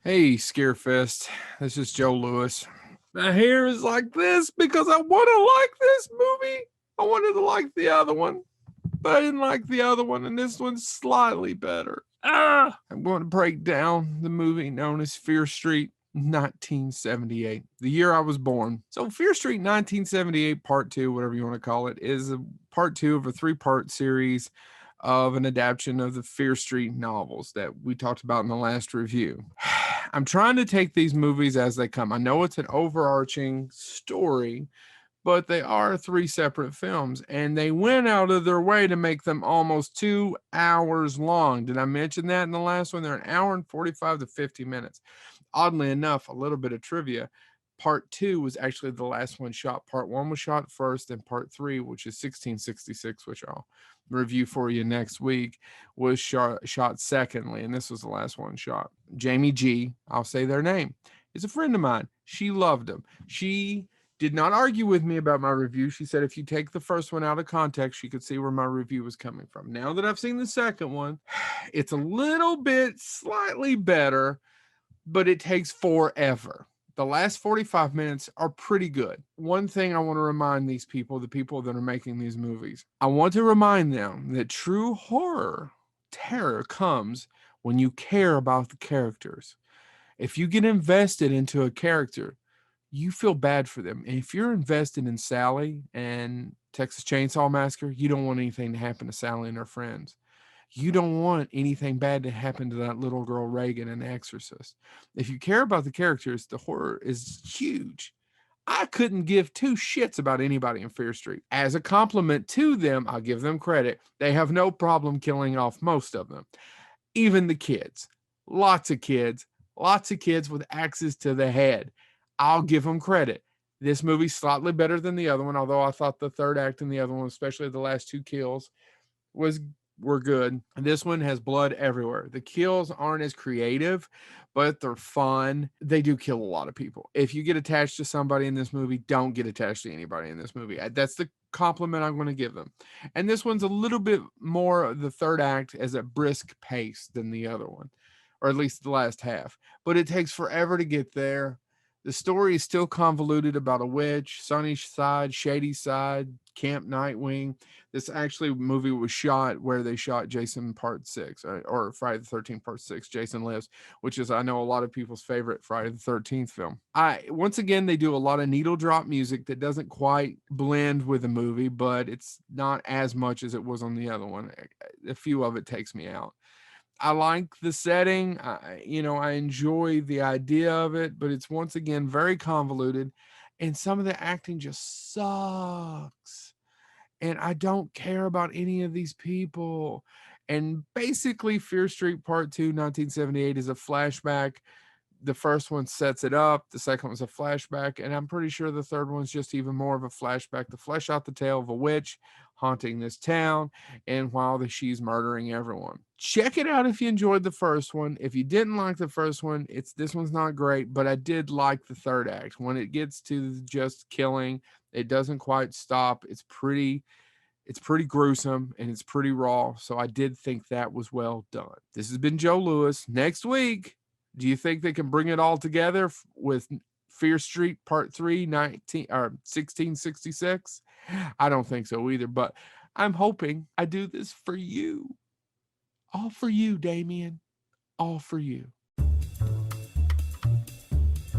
Hey, Scarefest. This is Joe Lewis. My hair is like this because I want to like this movie. I wanted to like the other one, but I didn't like the other one, and this one's slightly better. I'm going to break down the movie known as Fear Street 1978, the year I was born. So, Fear Street 1978 Part 2, whatever you want to call it, is a part 2 of a 3-part series of an adaptation of the Fear Street novels that we talked about in the last review. I'm trying to take these movies as they come. I know it's an overarching story, but they are 3 separate films, and they went out of their way to make them almost 2 hours long. Did I mention that in the last one? They're an hour and 45 to 50 minutes. Oddly enough, a little bit of trivia. Part 2 was actually the last one shot. Part 1 was shot first, and Part 3, which is 1666, which I'll review for you next week, was shot secondly, and this was the last one shot. Jamie G, I'll say their name, is a friend of mine. She loved them. She did not argue with me about my review. She said if you take the first one out of context, she could see where my review was coming from. Now that I've seen the second one, it's a little bit slightly better, but it takes forever. The last 45 minutes are pretty good. One thing I want to remind these people, the people that are making these movies, I want to remind them that true terror comes when you care about the characters. If you get invested into a character, you feel bad for them. And if you're invested in Sally and Texas Chainsaw Massacre, you don't want anything to happen to Sally and her friends. You don't want anything bad to happen to that little girl Reagan in Exorcist. If you care about the characters, the horror is huge. I couldn't give 2 shits about anybody in Fear Street. As a compliment to them, I'll give them credit. They have no problem killing off most of them, even the kids. Lots of kids with axes to the head. I'll give them credit. This movie's slightly better than the other one, although I thought the third act in the other one, especially the last 2 kills, were good. This one has blood everywhere. The kills aren't as creative, but they're fun. They do kill a lot of people. If you get attached to somebody in this movie, don't get attached to anybody in this movie. That's the compliment I'm going to give them. And this one's a little bit more, the third act as a brisk pace than the other one, or at least the last half. But it takes forever to get there. The story is still convoluted about a witch, sunny side, shady side, Camp Nightwing. This actually movie was shot where they shot Jason Part 6, or Friday the 13th Part 6, Jason Lives, which is, I know, a lot of people's favorite Friday the 13th film. Once again, they do a lot of needle drop music that doesn't quite blend with the movie, but it's not as much as it was on the other one. A few of it takes me out. I like the setting. I enjoy the idea of it, but it's once again very convoluted, and some of the acting just sucks. And I don't care about any of these people. And basically, Fear Street Part 2, 1978, is a flashback. The first one sets it up, the second one's a flashback, and I'm pretty sure the third one's just even more of a flashback to flesh out the tale of a witch haunting this town, and while she's murdering everyone. Check it out if you enjoyed the first one. If you didn't like the first one, this one's not great, but I did like the third act. When it gets to just killing, it doesn't quite stop. It's pretty gruesome, and it's pretty raw. So I did think that was well done. This has been Joe Lewis. Next week, do you think they can bring it all together with Fear Street Part 3, 1666? I don't think so either, but I'm hoping. I do this for you. All for you, Damien. All for you.